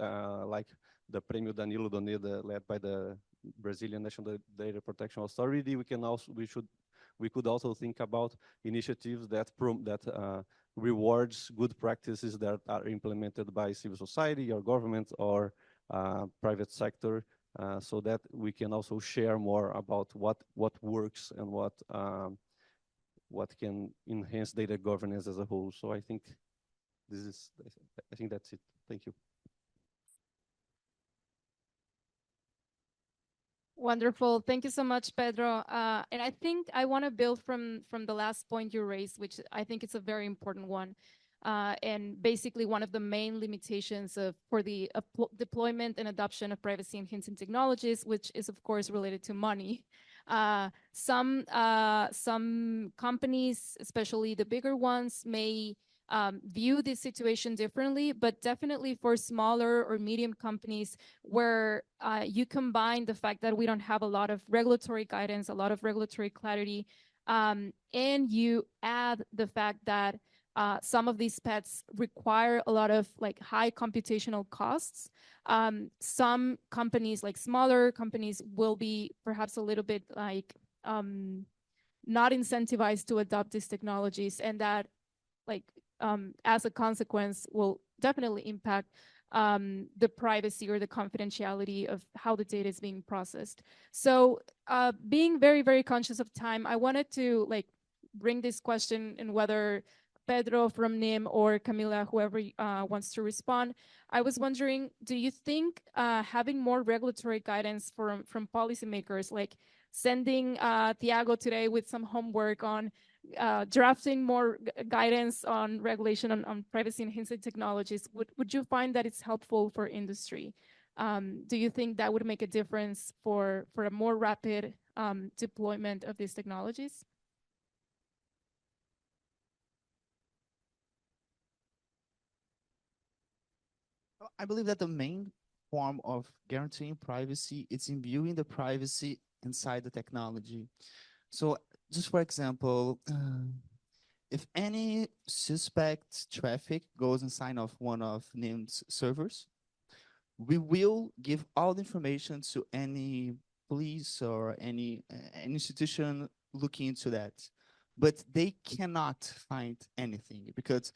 like the Prêmio Danilo Doneda, led by the Brazilian National Data Protection Authority, we could also think about initiatives that rewards good practices that are implemented by civil society or government or private sector, so that we can also share more about what works and what can enhance data governance as a whole. So I think that's it. Thank you. Wonderful. Thank you so much, Pedro. And I think I want to build from the last point you raised, which I think it's a very important one. And basically one of the main limitations for the deployment and adoption of privacy enhancing technologies, which is of course related to money. Some companies, especially the bigger ones, may view this situation differently, but definitely for smaller or medium companies where you combine the fact that we don't have a lot of regulatory guidance, a lot of regulatory clarity, and you add the fact that some of these pets require a lot of high computational costs. Some companies, like smaller companies, will be perhaps a little bit not incentivized to adopt these technologies, and that as a consequence will definitely impact the privacy or the confidentiality of how the data is being processed. So being very, very conscious of time, I wanted to bring this question, and whether Pedro from NIM or Camila, whoever wants to respond. I was wondering, do you think having more regulatory guidance from policymakers, like sending Tiago today with some homework on drafting more guidance on regulation on privacy enhancing technologies, would you find that it's helpful for industry? Do you think that would make a difference for a more rapid deployment of these technologies? I believe that the main form of guaranteeing privacy is imbuing the privacy inside the technology. So just for example, if any suspect traffic goes inside of one of NIM's servers, we will give all the information to any police or any institution looking into that, but they cannot find anything because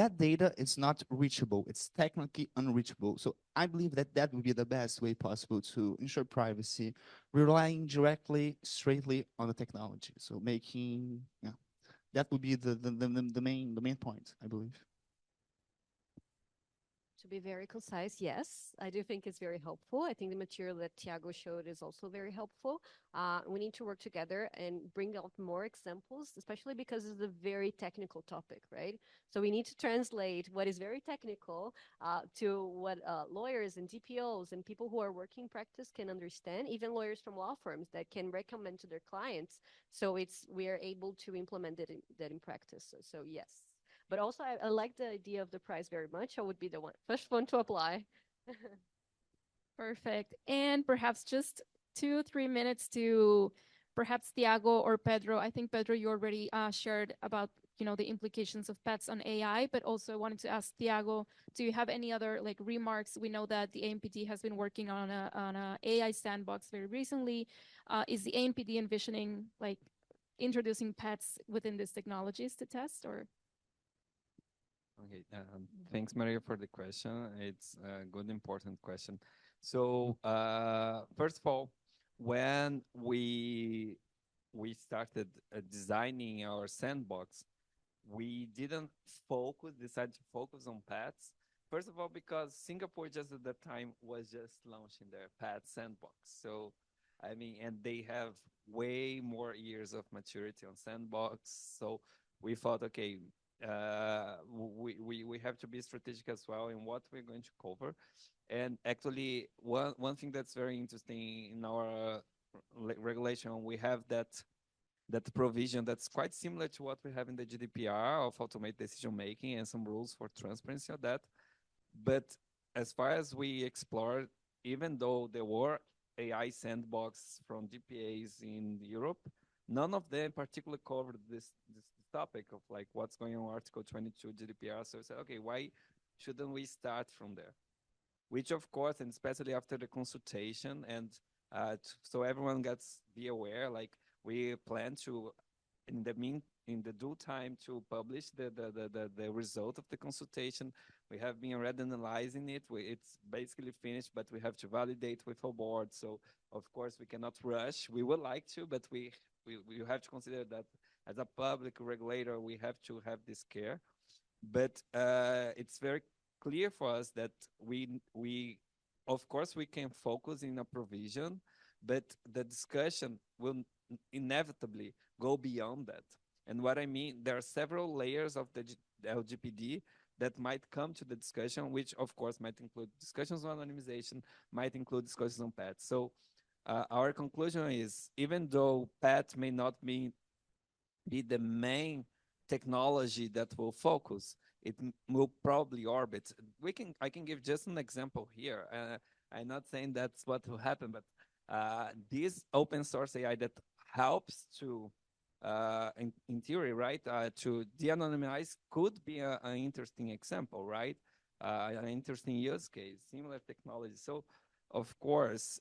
that data is not reachable. It's technically unreachable. So I believe that that would be the best way possible to ensure privacy, relying directly, straightly on the technology. So making, yeah, that would be the main point, I believe. To be very concise, yes, I do think it's very helpful. I think the material that Tiago showed is also very helpful. We need to work together and bring out more examples, especially because it's a very technical topic, right? So we need to translate what is very technical to what lawyers and DPOs and people who are working practice can understand, even lawyers from law firms that can recommend to their clients. So we are able to implement that in practice. So yes. But also, I like the idea of the prize very much. I would be the first one to apply. Perfect. And perhaps just 2-3 minutes to perhaps Thiago or Pedro. I think Pedro, you already shared about the implications of pets on AI, but also I wanted to ask Thiago, do you have any other remarks? We know that the ANPD has been working on a AI sandbox very recently. Is the ANPD envisioning introducing pets within these technologies to test or? Okay, thanks, Maria, for the question. It's a good, important question. So, first of all, when we started designing our sandbox, we didn't decide to focus on pets. First of all, because Singapore just at that time was just launching their pet sandbox. So, I mean, and they have way more years of maturity on sandbox. So we thought, okay, we have to be strategic as well in what we're going to cover. And actually, one thing that's very interesting in our regulation, we have that provision that's quite similar to what we have in the GDPR of automated decision making and some rules for transparency of that. But as far as we explored, even though there were AI sandbox from GPAs in Europe, none of them particularly covered this topic of what's going on Article 22 GDPR. So we said, okay, why shouldn't we start from there? Which of course, and especially after the consultation, and so everyone be aware, we plan to, in the due time, to publish the result of the consultation. We have been already analyzing it. It's basically finished, but we have to validate with our board. So of course we cannot rush. We would like to, but we have to consider that as a public regulator, we have to have this care. But it's very clear for us that we of course we can focus in a provision, but the discussion will inevitably go beyond that. And what I mean, there are several layers of the LGPD that might come to the discussion, which of course might include discussions on anonymization, might include discussions on pets. So our conclusion is, even though pet may not be the main technology that will focus, it will probably orbit. I can give just an example here. I'm not saying that's what will happen, but this open source AI that helps to, in theory, right, to de-anonymize could be an interesting example, right? An interesting use case, similar technology. So, of course,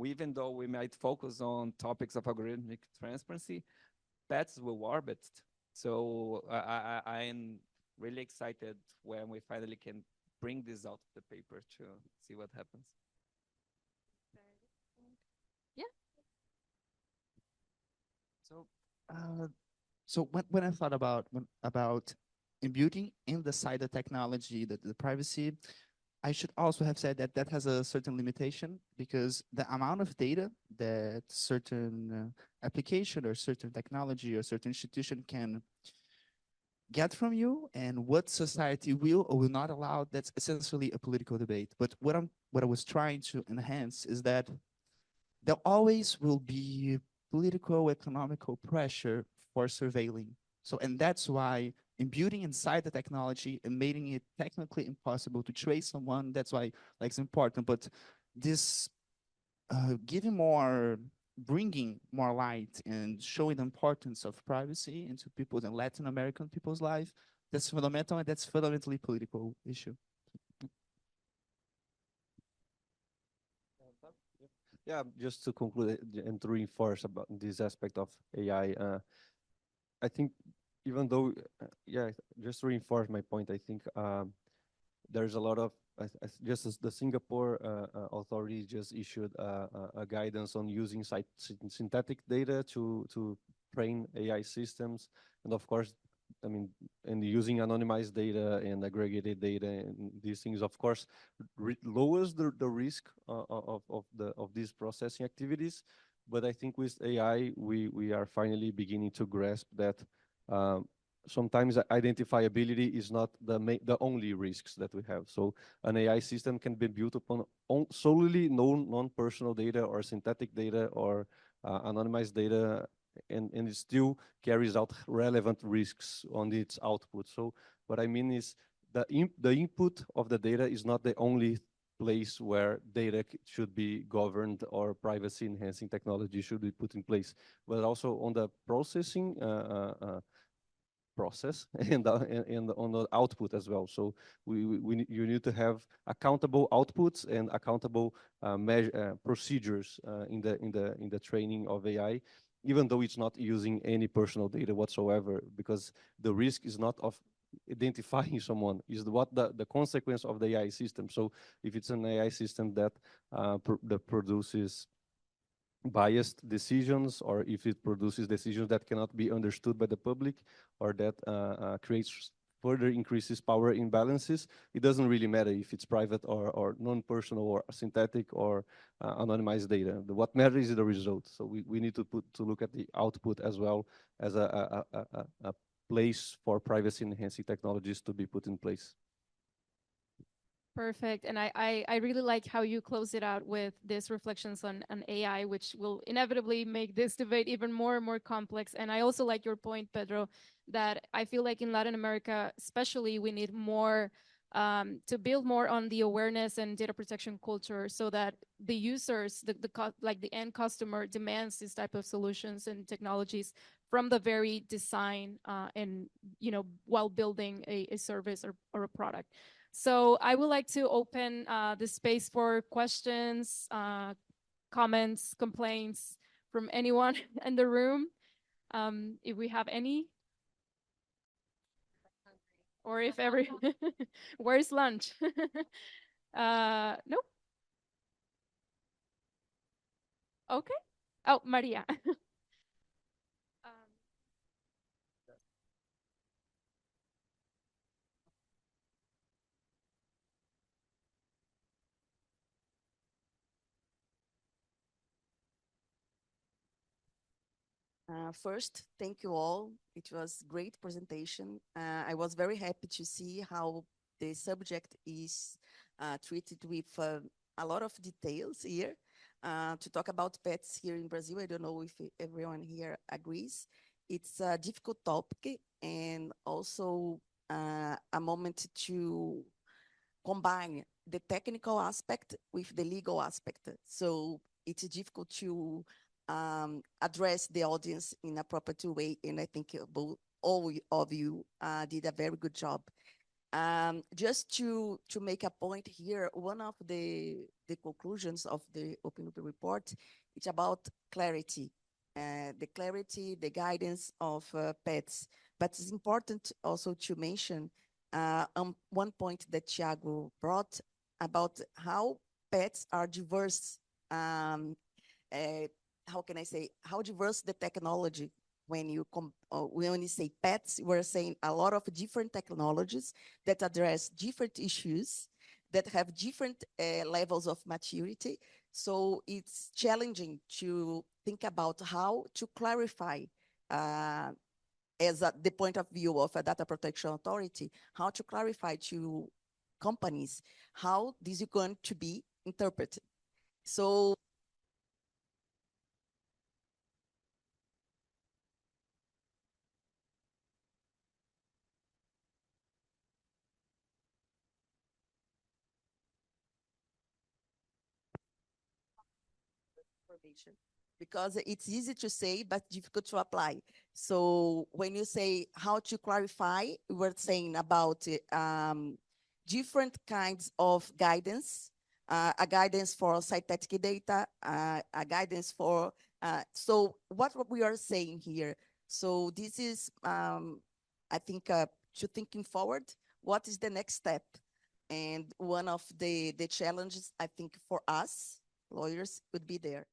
even though we might focus on topics of algorithmic transparency, pets will orbit. So I'm really excited when we finally can bring this out of the paper to see what happens. Yeah. So when I thought about imbuing in the side of technology, the privacy, I should also have said that that has a certain limitation, because the amount of data that certain application or certain technology or certain institution can get from you and what society will or will not allow, that's essentially a political debate. But what I was trying to enhance is that there always will be political, economical pressure for surveilling. So, and that's why imbuing inside the technology and making it technically impossible to trace someone, that's why it's important. But this bringing more light and showing the importance of privacy into people's and Latin American people's life, that's fundamental, and that's fundamentally political issue. Yeah, just to conclude and to reinforce about this aspect of AI, I think even though, yeah, just to reinforce my point, I think there's a lot of, just as the Singapore authority just issued a guidance on using synthetic data to train AI systems. And of course, I mean, and using anonymized data and aggregated data and these things, of course, lowers the risk of these processing activities. But I think with AI, we are finally beginning to grasp that sometimes identifiability is not the only risks that we have. So an AI system can be built upon solely non-personal data or synthetic data or anonymized data, and it still carries out relevant risks on its output. So what I mean is the input of the data is not the only place where data should be governed or privacy enhancing technology should be put in place, but also on the processing process and on the output as well. So you need to have accountable outputs and accountable procedures in the training of AI, even though it's not using any personal data whatsoever, because the risk is not of identifying someone, is what the consequence of the AI system. So if it's an AI system that produces biased decisions, or if it produces decisions that cannot be understood by the public, or that creates further increases power imbalances, it doesn't really matter if it's private or non-personal or synthetic or anonymized data. What matters is the result. So we need to look at the output as well as a place for privacy enhancing technologies to be put in place. Perfect. And I really like how you close it out with these reflections on AI, which will inevitably make this debate even more and more complex. And I also like your point, Pedro, that I feel like in Latin America, especially, we need more to build more on the awareness and data protection culture, so that the users, like the end customer, demands this type of solutions and technologies from the very design and, while building a service or a product. So I would like to open the space for questions, comments, complaints from anyone in the room, if we have any. Or if where's lunch? Nope. Okay. Oh, Maria. First, thank you all. It was great presentation. I was very happy to see how the subject is treated with a lot of details here. To talk about pets here in Brazil, I don't know if everyone here agrees. It's a difficult topic, and also a moment to combine the technical aspect with the legal aspect. So it's difficult to address the audience in a proper way, and I think all of you did a very good job. Just to make a point here, one of the conclusions of the Open Loop report, it's about clarity, the guidance of pets. But it's important also to mention one point that Thiago brought about how pets are diverse. How can I say, how diverse the technology. When you say pets, we're saying a lot of different technologies that address different issues, that have different levels of maturity. So it's challenging to think about how to clarify, as the point of view of a data protection authority, how to clarify to companies how this is going to be interpreted. So because it's easy to say, but difficult to apply. So when you say how to clarify, we're saying about different kinds of guidance, a guidance for synthetic data, a guidance for, so what we are saying here. So this is, I think, to thinking forward, what is the next step? And one of the challenges, I think, for us, lawyers, would be there.